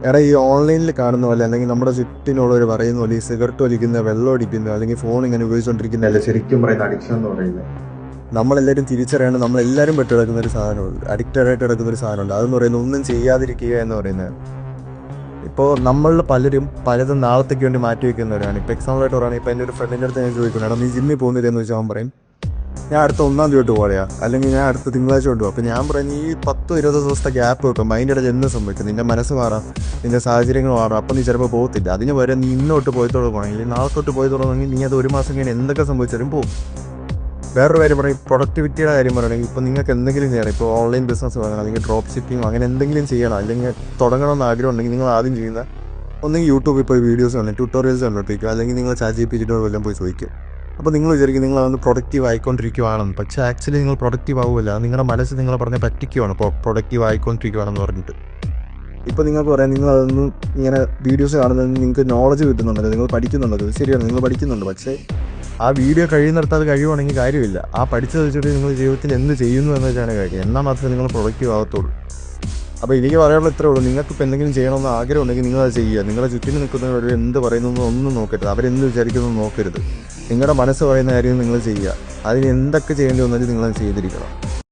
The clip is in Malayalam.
എടാ, ഈ ഓൺലൈനിൽ കാണുന്ന പോലെ അല്ലെങ്കിൽ നമ്മുടെ ചുറ്റിനുള്ളവർ പറയുന്ന പോലെ ഈ സിഗരറ്റ് വലിക്കുന്ന, വെള്ളം അടിക്കുന്ന, അല്ലെങ്കിൽ ഫോൺ ഇങ്ങനെ ഉപയോഗിച്ചുകൊണ്ടിരിക്കുന്നതല്ല ശരിക്കും പറയുന്ന അഡിക്ഷൻ എന്ന് പറയുന്നത്. നമ്മളെല്ലാവരും തിരിച്ചറിയാണ്ട് നമ്മളെല്ലാവരും പെട്ട് കിടക്കുന്ന ഒരു സാധനമുണ്ട്, അഡിക്റ്റഡ് ആയിട്ട് കിടക്കുന്ന ഒരു സാധനമുണ്ട്. അതെന്ന് പറയുന്നത് ഒന്നും ചെയ്യാതിരിക്കുക എന്ന് പറയുന്നത്. ഇപ്പോൾ നമ്മളിൽ പലരും പലതും നാളത്തേക്ക് വേണ്ടി മാറ്റി വയ്ക്കുന്നവരാണ്. ഇപ്പോൾ എക്സാമ്പിളായിട്ട് പറയുകയാണെങ്കിൽ ഇപ്പോൾ എൻ്റെ ഒരു ഫ്രണ്ടിൻ്റെ അടുത്ത് ഞാൻ ചോദിക്കുന്നു, എടാ നീ ജിമ്മിൽ പോകുന്നില്ലെന്ന് വെച്ചാൽ അവൻ പറയും ഞാൻ അടുത്ത 1-ാം തീയതി തൊട്ട് പോലെയാ, അല്ലെങ്കിൽ ഞാൻ അടുത്ത തിങ്കളാഴ്ച കൊണ്ട് പോകും. അപ്പോൾ ഞാൻ പറയുന്നത് ഈ 10-20 ദിവസത്തെ ഗ്യാപ്പ് വെക്കും. അതിൻ്റെ ഇടയിൽ എന്ത് സംഭവിക്കും? നിൻ്റെ മനസ്സ് മാറാം, നിൻ്റെ സാഹചര്യങ്ങൾ മാറാം. അപ്പോൾ നീ ചിലപ്പോൾ പോകത്തില്ല. അതിന് വരെ നീ ഇന്നോട്ട് പോയി തുടങ്ങുകയാണെങ്കിൽ നാളെ തൊട്ട് പോയി തുടങ്ങുമെങ്കിൽ നീ അത് 1 മാസം കഴിഞ്ഞ് എന്തൊക്കെ സംഭവിച്ചാലും പോകും. വേറൊരു കാര്യം പറയും, പ്രൊഡക്ടിവിറ്റിയുടെ കാര്യം പറയുകയാണെങ്കിൽ ഇപ്പോൾ നിങ്ങൾക്ക് എന്തെങ്കിലും ചെയ്യണം, ഇപ്പോൾ ഓൺലൈൻ ബിസിനസ് വേണം, അല്ലെങ്കിൽ ഡ്രോപ്പ് ഷിപ്പിംഗ് അങ്ങനെ എന്തെങ്കിലും ചെയ്യണം, അല്ലെങ്കിൽ തുടങ്ങണമെന്ന് ആഗ്രഹം ഉണ്ടെങ്കിൽ നിങ്ങൾ ആദ്യം ചെയ്യുന്ന ഒന്നെങ്കിൽ യൂട്യൂബിൽ പോയി വീഡിയോസ് കണ്ടു, ട്യൂട്ടോറിയൽസ് കണ്ടുപിടിക്കുക, അല്ലെങ്കിൽ നിങ്ങൾ ChatGPT വല്ലതും പോയി ചോദിക്കും. അപ്പോൾ നിങ്ങൾ വിചാരിക്കും നിങ്ങൾ അതൊന്ന് പ്രൊഡക്റ്റീവ് ആയിക്കൊണ്ടിരിക്കുകയാണെന്ന്. പക്ഷേ ആക്ച്വലി നിങ്ങൾ പ്രൊഡക്റ്റീവ് ആവുമല്ല. നിങ്ങളുടെ മനസ്സ് നിങ്ങളെ പറഞ്ഞാൽ പറ്റിക്കുവാണ് പ്രൊഡക്റ്റീവ് ആയിക്കൊണ്ടിരിക്കുകയാണെന്ന് പറഞ്ഞിട്ട്. ഇപ്പോൾ നിങ്ങൾക്ക് പറയാം നിങ്ങൾ അതൊന്നും ഇങ്ങനെ വീഡിയോസ് കാണുന്നത് നിങ്ങൾക്ക് നോളജ് കിട്ടുന്നുണ്ടല്ലോ, നിങ്ങൾ പഠിക്കുന്നുണ്ടല്ലോ, ശരിയാണ് നിങ്ങൾ പഠിക്കുന്നുണ്ട്. പക്ഷേ ആ വീഡിയോ കഴിയുന്നിടത്ത് അത് കഴിയുവാണെങ്കിൽ കാര്യമില്ല. ആ പഠിച്ചത് വെച്ചിട്ട് നിങ്ങൾ ജീവിതത്തിൽ എന്ത് ചെയ്യുന്നു എന്ന് വെച്ചാണ് കാര്യം. എന്നാൽ മാത്രമേ നിങ്ങൾ പ്രൊഡക്റ്റീവ് ആകത്തുള്ളൂ. അപ്പോൾ എനിക്ക് പറയാനുള്ള ഇത്രേ ഉള്ളൂ, നിങ്ങൾക്കിപ്പോൾ എന്തെങ്കിലും ചെയ്യണമെന്ന് ആഗ്രഹം ഉണ്ടെങ്കിൽ നിങ്ങളത് ചെയ്യുക. നിങ്ങളുടെ ചുറ്റിനും നിൽക്കുന്നവർ എന്ത് പറയുന്നു ഒന്നും നോക്കരുത്, അവരെന്ത് വിചാരിക്കുന്നു നോക്കരുത്. നിങ്ങളുടെ മനസ്സ് പറയുന്ന കാര്യം നിങ്ങൾ ചെയ്യുക. അതിന് എന്തൊക്കെ ചെയ്യേണ്ടി വന്നാലും നിങ്ങളത് ചെയ്തിരിക്കണം.